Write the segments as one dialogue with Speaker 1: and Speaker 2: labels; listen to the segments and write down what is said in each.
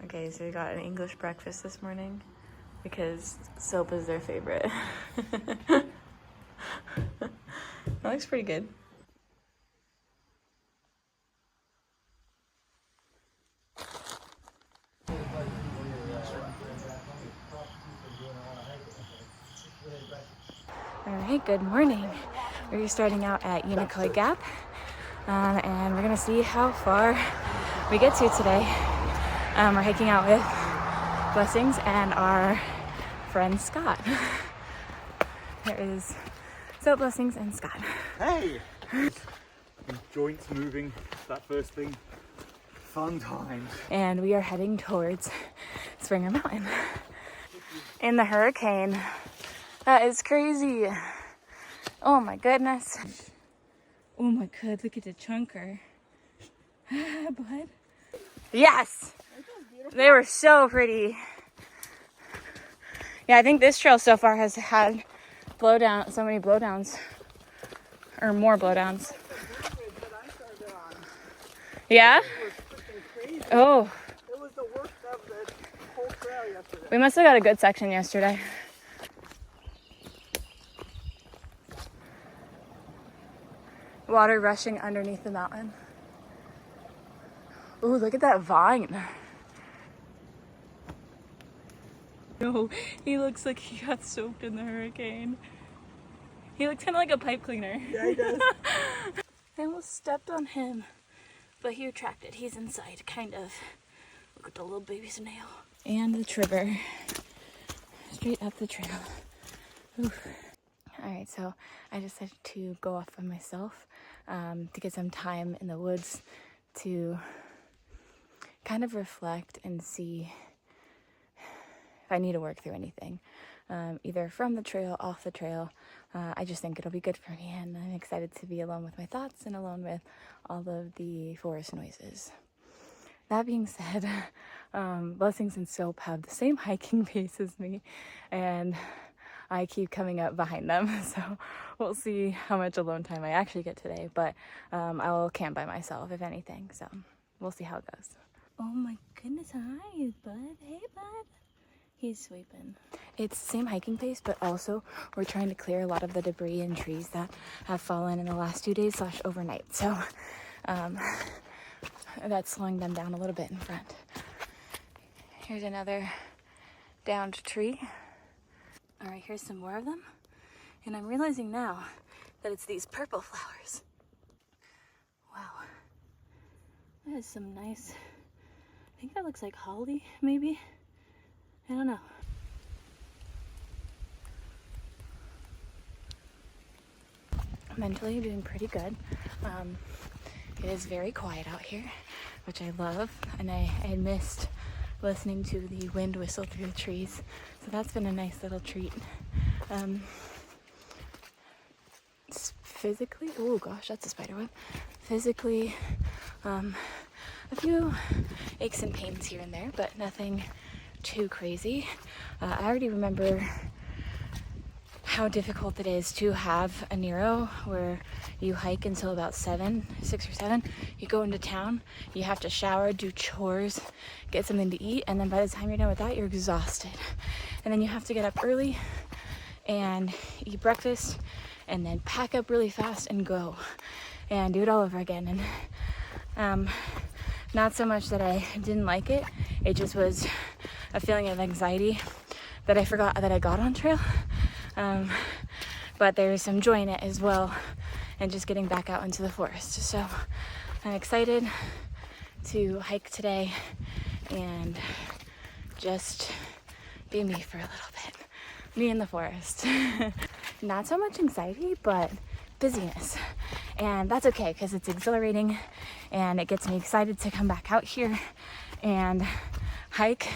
Speaker 1: Okay, so we got an English breakfast this morning because soap is their favorite. That looks pretty good. Alright, good morning. We're starting out at Unicoi Gap, and we're gonna see how far we get to today. We're hiking out with Blessings and our friend Scott. There is Blessings and Scott.
Speaker 2: Hey! Joints moving, that first thing. Fun times.
Speaker 1: And we are heading towards Springer Mountain. In the hurricane. That is crazy. Oh my goodness. Oh my god, look at the chunker. Bud. Yes! They were so pretty. Yeah, I think this trail so far has had so many blowdowns. Or more blowdowns. Yeah? Oh.
Speaker 2: It was the worst of the whole trail yesterday.
Speaker 1: We must have got a good section yesterday. Water rushing underneath the mountain. Ooh, look at that vine. No, he looks like he got soaked in the hurricane. He looks kind of like a pipe cleaner.
Speaker 2: Yeah, he does.
Speaker 1: I almost stepped on him, but he retracted. He's inside, kind of. Look at the little baby snail. And the trigger. Straight up the trail. Oof. Alright, so I decided to go off by myself to get some time in the woods to kind of reflect and see if I need to work through anything. Either from the trail, off the trail. I just think it'll be good for me, and I'm excited to be alone with my thoughts and alone with all of the forest noises. That being said, Blessings and Soap have the same hiking pace as me, and I keep coming up behind them, so we'll see how much alone time I actually get today, but I will camp by myself, if anything, so we'll see how it goes. Oh my goodness, hi, bud. Hey, bud. He's sweeping. It's the same hiking pace, but also we're trying to clear a lot of the debris and trees that have fallen in the last 2 days / overnight, so that's slowing them down a little bit in front. Here's another downed tree. All right, here's some more of them. And I'm realizing now that it's these purple flowers. Wow. That is some nice, I think that looks like holly, maybe? I don't know. Mentally doing pretty good. It is very quiet out here, which I love. And I had missed listening to the wind whistle through the trees. So that's been a nice little treat. Physically, oh gosh, that's a spider web. Physically, a few aches and pains here and there, but nothing too crazy. I already remember how difficult it is to have a Nero where you hike until about 6 or 7. You go into town, you have to shower, do chores, get something to eat, and then by the time you're done with that, you're exhausted. And then you have to get up early and eat breakfast and then pack up really fast and go and do it all over again. And not so much that I didn't like it, it just was a feeling of anxiety that I forgot that I got on trail. But there's some joy in it as well, and just getting back out into the forest. So I'm excited to hike today and just be me for a little bit. Me in the forest. Not so much anxiety, but busyness. And that's okay, because it's exhilarating and it gets me excited to come back out here and hike.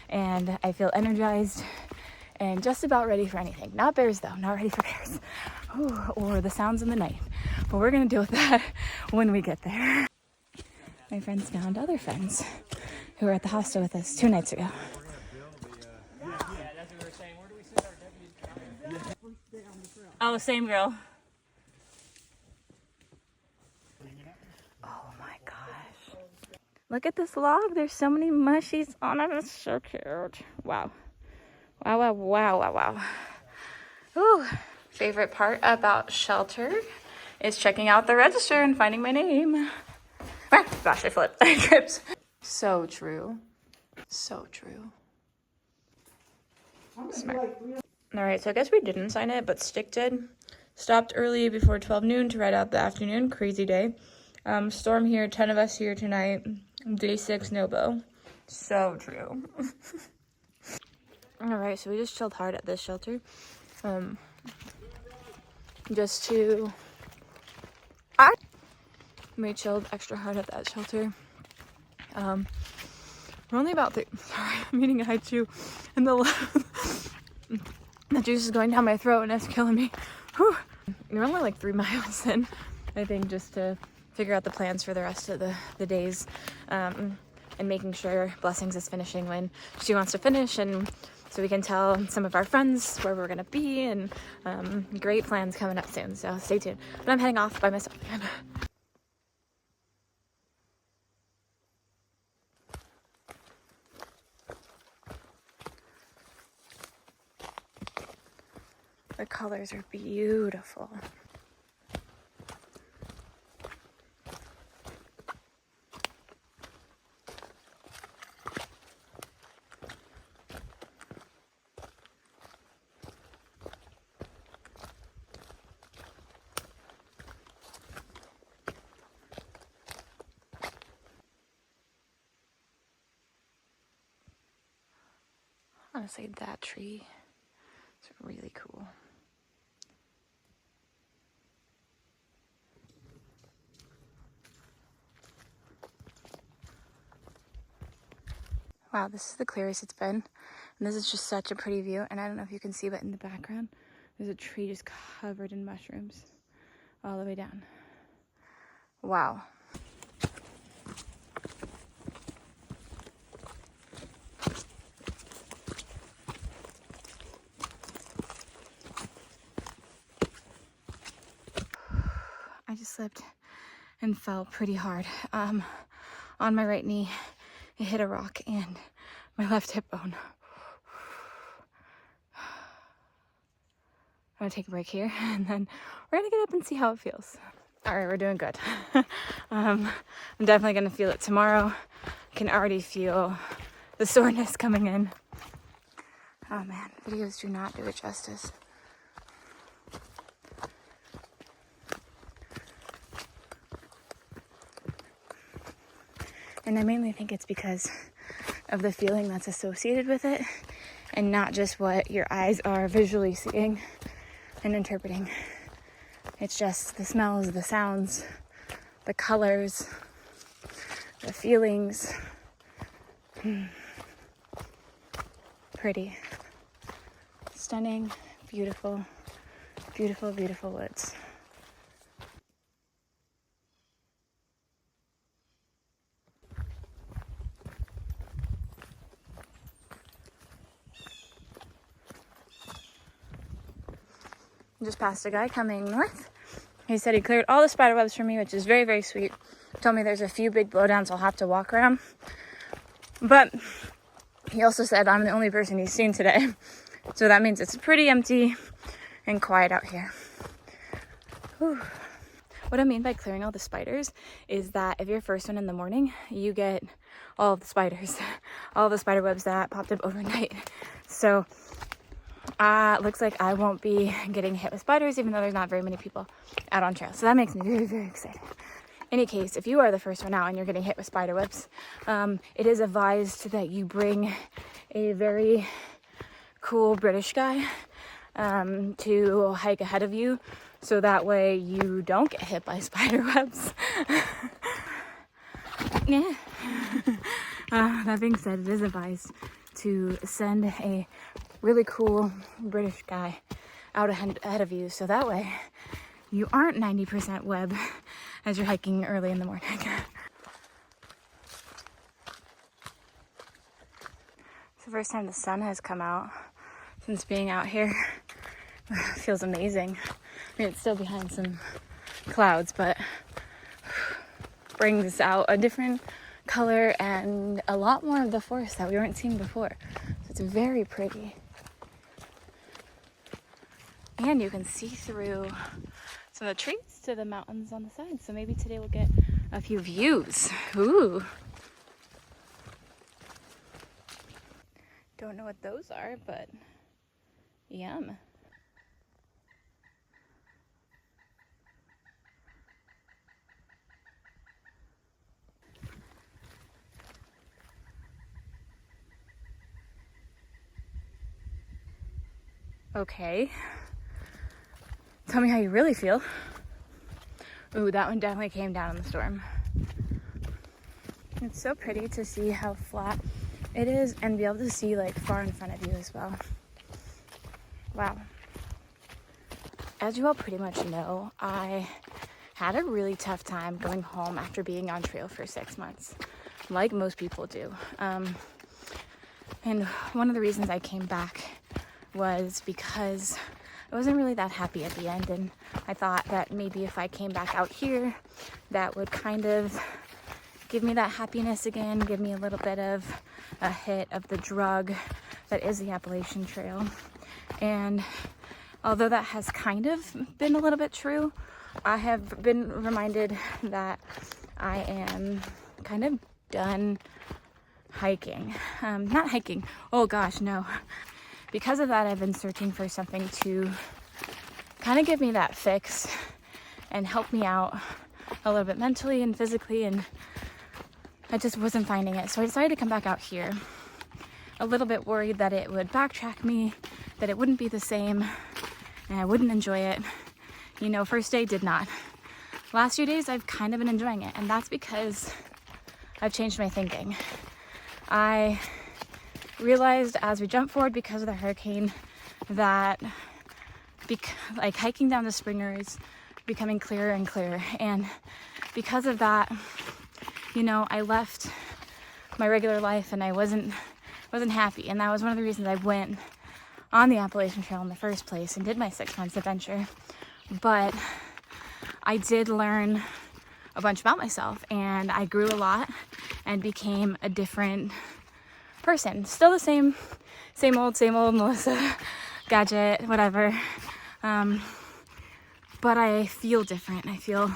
Speaker 1: And I feel energized and just about ready for anything. Not bears though, not ready for bears. Ooh, or the sounds in the night. But we're gonna deal with that when we get there. My friends found other friends who were at the hostel with us 2 nights ago. Oh, same girl. Oh my gosh. Look at this log. There's so many mushies on it. It's so cute. Wow. Wow, wow, wow, wow, wow. Ooh. Favorite part about shelter is checking out the register and finding my name. Ah, gosh, I flipped. I tripped. So true. So true. Smart. All right, so I guess we didn't sign it, but Stick did. Stopped early before 12 noon to ride out the afternoon. Crazy day. Storm here, 10 of us here tonight. Day 6, no bow. So true. All right, so we just chilled hard at this shelter. We chilled extra hard at that shelter. We're only about sorry, I'm eating a high chew, and the juice is going down my throat and it's killing me. Whew. We're only like 3 miles in, I think, just to figure out the plans for the rest of the days, and making sure Blessings is finishing when she wants to finish, and so we can tell some of our friends where we're gonna be, and great plans coming up soon, so stay tuned. But I'm heading off by myself again. The colors are beautiful. Honestly, that tree is really cool. Wow, this is the clearest it's been. And this is just such a pretty view. And I don't know if you can see, but in the background, there's a tree just covered in mushrooms all the way down. Wow. I just slipped and fell pretty hard. On my right knee, it hit a rock and my left hip bone. I'm gonna take a break here and then we're gonna get up and see how it feels. All right, we're doing good. I'm definitely gonna feel it tomorrow. I can already feel the soreness coming in. Oh man, videos do not do it justice. And I mainly think it's because of the feeling that's associated with it, and not just what your eyes are visually seeing and interpreting. It's just the smells, the sounds, the colors, the feelings. Pretty. Stunning, beautiful, beautiful, beautiful woods. Just passed a guy coming north. He said he cleared all the spider webs for me, which is very, very sweet. Told me there's a few big blowdowns I'll have to walk around. But he also said I'm the only person he's seen today. So that means it's pretty empty and quiet out here. Whew. What I mean by clearing all the spiders is that if you're first one in the morning, you get all of the spiders, all the spider webs that popped up overnight. So looks like I won't be getting hit with spiders, even though there's not very many people out on trail. So that makes me very, very excited. In any case, if you are the first one out and you're getting hit with spider webs, it is advised that you bring a very cool British guy to hike ahead of you, so that way you don't get hit by spider webs. Yeah. That being said, it is advised to send a really cool British guy out ahead of you, so that way you aren't 90% web as you're hiking early in the morning. It's the first time the sun has come out since being out here. It feels amazing. I mean, it's still behind some clouds, but brings out a different color and a lot more of the forest that we weren't seeing before. So it's very pretty. And you can see through some of the trees to the mountains on the side. So maybe today we'll get a few views. Ooh. Don't know what those are, but yum. Okay. Tell me how you really feel. Ooh, that one definitely came down in the storm. It's so pretty to see how flat it is and be able to see like far in front of you as well. Wow. As you all pretty much know, I had a really tough time going home after being on trail for 6 months, like most people do. And one of the reasons I came back was because I wasn't really that happy at the end, and I thought that maybe if I came back out here, that would kind of give me that happiness again, give me a little bit of a hit of the drug that is the Appalachian Trail. And although that has kind of been a little bit true, I have been reminded that I am kind of done hiking. Not hiking, oh gosh, no. Because of that, I've been searching for something to kind of give me that fix and help me out a little bit mentally and physically, and I just wasn't finding it. So I decided to come back out here, a little bit worried that it would backtrack me, that it wouldn't be the same, and I wouldn't enjoy it. You know, first day did not. Last few days, I've kind of been enjoying it, and that's because I've changed my thinking. I realized as we jumped forward because of the hurricane that like hiking down the Springer is becoming clearer and clearer, and because of that, you know, I left my regular life and I wasn't happy, and that was one of the reasons I went on the Appalachian Trail in the first place and did my 6 months adventure. But I did learn a bunch about myself, and I grew a lot and became a different person. Still the same old Melissa, gadget, whatever. But I feel different. I feel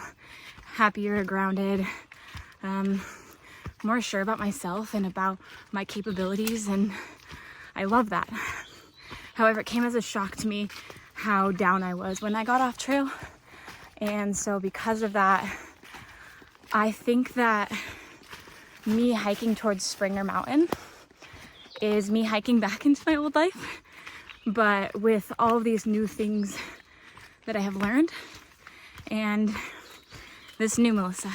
Speaker 1: happier, grounded, more sure about myself and about my capabilities, and I love that. However, it came as a shock to me how down I was when I got off trail. And so because of that, I think that me hiking towards Springer Mountain is me hiking back into my old life, but with all of these new things that I have learned and this new Melissa.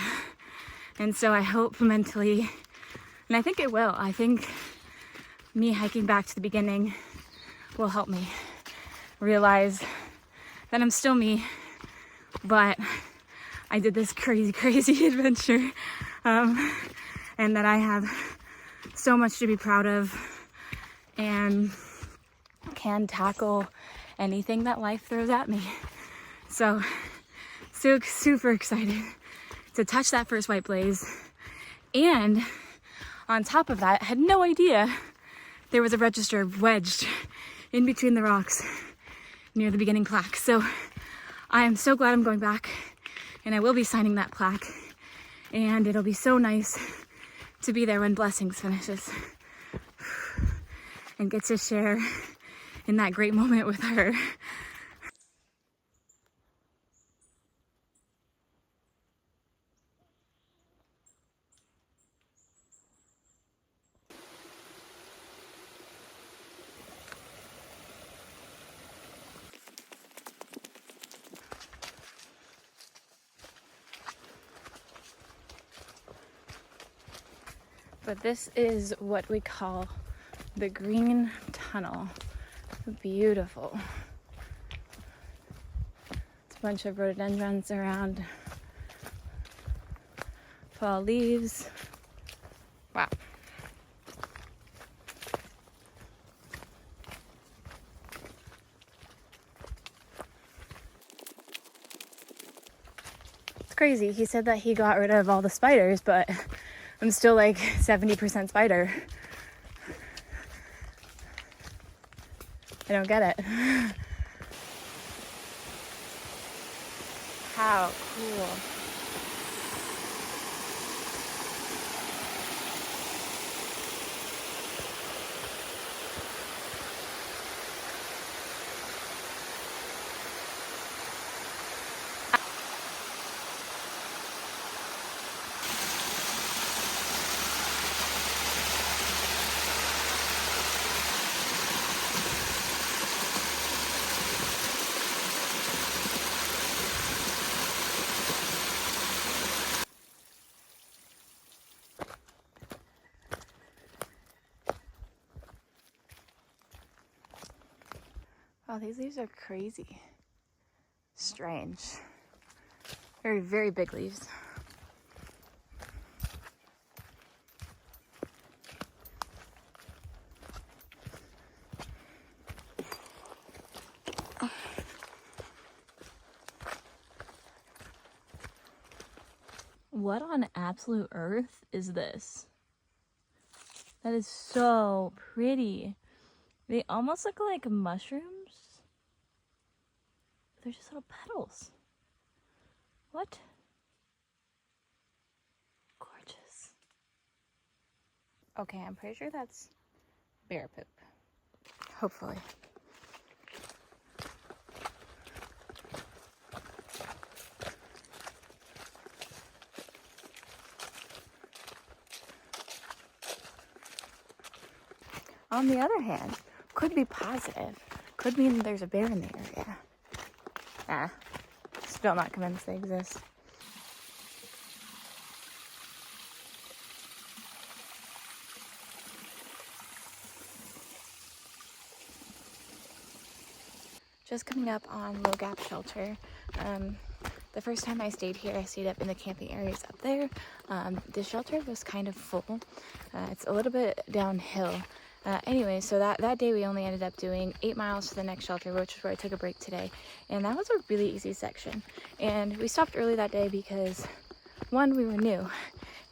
Speaker 1: And so I hope mentally, and I think it will, I think me hiking back to the beginning will help me realize that I'm still me, but I did this crazy adventure, and that I have so much to be proud of and can tackle anything that life throws at me. So super excited to touch that first white blaze. And on top of that, had no idea there was a register wedged in between the rocks near the beginning plaque. So I am so glad I'm going back, and I will be signing that plaque, and it'll be so nice to be there when Blessings finishes and get to share in that great moment with her. But this is what we call the Green Tunnel. Beautiful. It's a bunch of rhododendrons around, fall leaves. Wow. It's crazy. He said that he got rid of all the spiders, but I'm still like 70% spider. I don't get it. How cool. Oh, these leaves are crazy. Strange. Very, very big leaves. What on absolute earth is this? That is so pretty. They almost look like mushrooms. They're just little petals. What? Gorgeous. Okay, I'm pretty sure that's bear poop. Hopefully. On the other hand, could be positive. Could mean there's a bear in the area. Still not convinced they exist. Just coming up on Low Gap Shelter. The first time I stayed here, I stayed up in the camping areas up there. The shelter was kind of full. It's a little bit downhill. Anyway, so that day we only ended up doing 8 miles to the next shelter, which is where I took a break today. And that was a really easy section. And we stopped early that day because, one, we were new.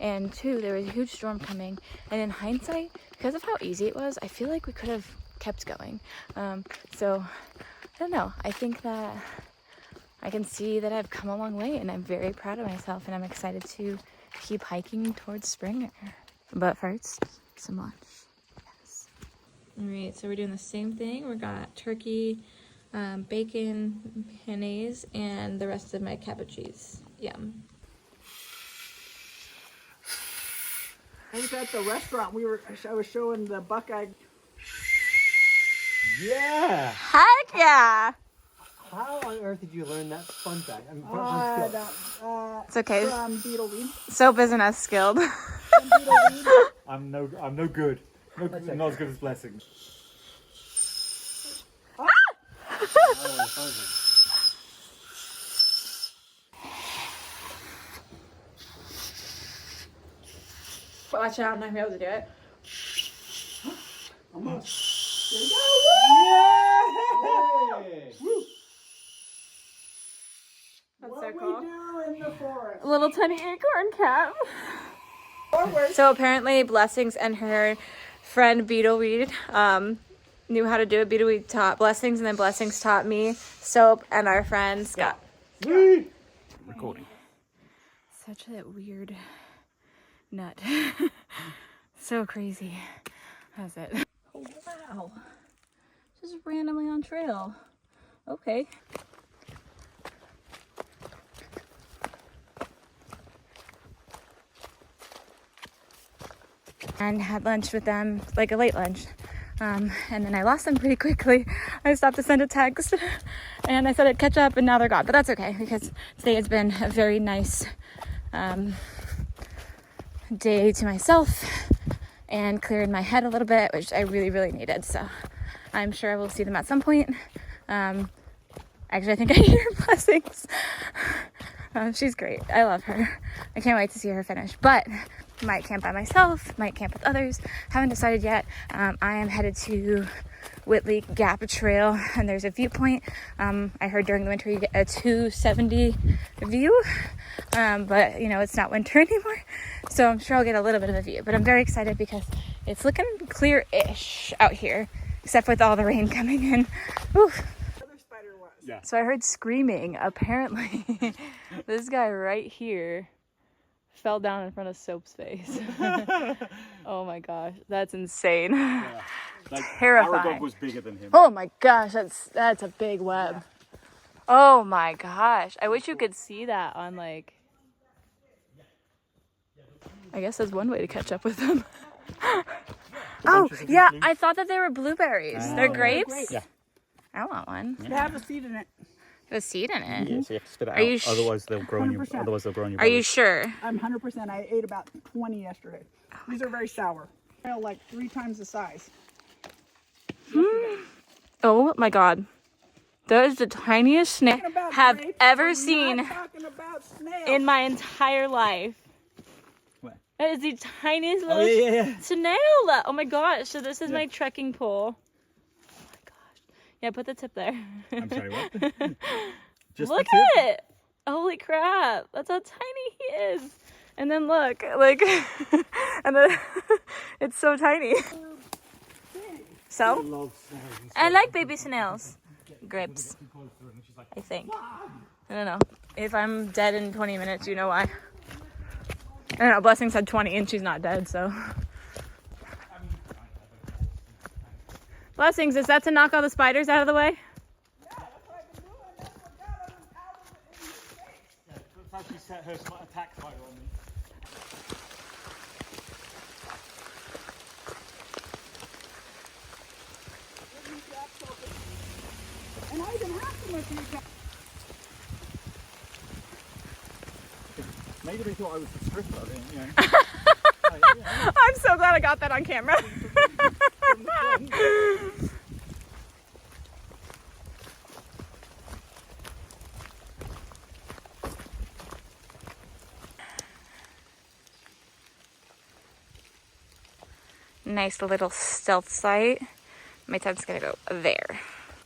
Speaker 1: And two, there was a huge storm coming. And in hindsight, because of how easy it was, I feel like we could have kept going. So, I don't know. I think that I can see that I've come a long way, and I'm very proud of myself, and I'm excited to keep hiking towards Springer. But first, some lunch. All right, so we're doing the same thing. We got turkey, bacon, mayonnaise, and the rest of my cabbage cheese. Yum.
Speaker 2: I was at the restaurant. I was showing the Buckeye.
Speaker 3: Yeah!
Speaker 1: Heck yeah!
Speaker 3: How on earth did you learn that fun fact? I mean,
Speaker 1: It's okay.
Speaker 2: From Beetleweed.
Speaker 1: Soap isn't as skilled.
Speaker 2: From Beetleweed.
Speaker 3: I'm no good. Not as good as Blessing.
Speaker 1: Watch out, I'm not gonna be able to do it.
Speaker 2: Almost. There you go.
Speaker 3: Yay!
Speaker 1: That's
Speaker 2: What
Speaker 1: so
Speaker 2: we
Speaker 1: cool.
Speaker 2: do in the forest.
Speaker 1: Little tiny acorn cap.
Speaker 2: Forward.
Speaker 1: So apparently Blessings and her friend Beetleweed knew how to do it. Beetleweed taught Blessings, and then Blessings taught me, Soap, and our friend Scott.
Speaker 3: Recording.
Speaker 1: Such a weird nut. So crazy. That's it. Oh, wow. Just randomly on trail. Okay. And had lunch with them, like a late lunch. And then I lost them pretty quickly. I stopped to send a text and I said I'd catch up, and now they're gone. But that's okay, because today has been a very nice day to myself and cleared my head a little bit, which I really, really needed. So I'm sure I will see them at some point. Actually, I think I hear Blessings. She's great. I love her. I can't wait to see her finish. But might camp by myself, might camp with others. Haven't decided yet. I am headed to Whitley Gap Trail, and there's a viewpoint. I heard during the winter you get a 270 view, but you know, it's not winter anymore, so I'm sure I'll get a little bit of a view. But I'm very excited because it's looking clear-ish out here, except with all the rain coming in. Whew.
Speaker 2: Other spider was.
Speaker 3: Yeah.
Speaker 1: So I heard screaming. Apparently, this guy right here fell down in front of Soap's face. Oh my gosh, that's insane.
Speaker 3: Yeah. Like,
Speaker 1: Terrifying.
Speaker 3: Our dog was bigger than him.
Speaker 1: Oh my gosh, that's a big web. Oh my gosh, I wish you could see that on like. I guess that's one way to catch up with them. Oh yeah, I thought that they were blueberries. They're grapes.
Speaker 3: Yeah.
Speaker 1: I want one.
Speaker 2: They have a seed in it.
Speaker 1: Have a seed in it.
Speaker 3: Yeah, so you have to spit it
Speaker 1: Are you
Speaker 3: out. Otherwise, they'll grow in your.
Speaker 2: 100%.
Speaker 3: Otherwise, they'll grow in your.
Speaker 1: Are you sure?
Speaker 2: I'm 100%. I ate about 20 yesterday. These are very sour. They're like 3 times the size.
Speaker 1: Oh my god. That is the tiniest snail
Speaker 2: Talking about
Speaker 1: have
Speaker 2: grapes,
Speaker 1: ever
Speaker 2: we're
Speaker 1: seen
Speaker 2: not talking about snails.
Speaker 1: in my entire life.
Speaker 3: What?
Speaker 1: That is the tiniest little
Speaker 3: Oh yeah.
Speaker 1: snail. Oh my gosh. So this is my trekking pole. Oh my gosh. Yeah, put the tip there.
Speaker 3: I'm sorry. What? Just
Speaker 1: Look
Speaker 3: the tip?
Speaker 1: at it. Holy crap. That's how tiny he is. And then look, like, and then it's so tiny. So,
Speaker 3: Love snails.
Speaker 1: I like baby snails. Grapes, I think. I don't know. If I'm dead in 20 minutes, you know why. I don't know. Blessing said 20 and she's not dead, so. Blessings, is that to knock all the spiders out of the way?
Speaker 2: Yeah, that's what I've been doing. That's what got them out of the face.
Speaker 3: That's how she set her attack spider on me.
Speaker 2: And I even asked them a few times.
Speaker 3: Maybe they thought I was a stripper. You know.
Speaker 1: I'm so glad I got that on camera. Nice little stealth site. My tent's gonna go there.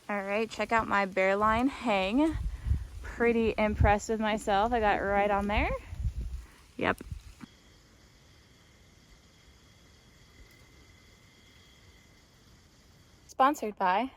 Speaker 1: All right, check out my bear line hang. Pretty impressed with myself. I got it right on there. Yep. Sponsored by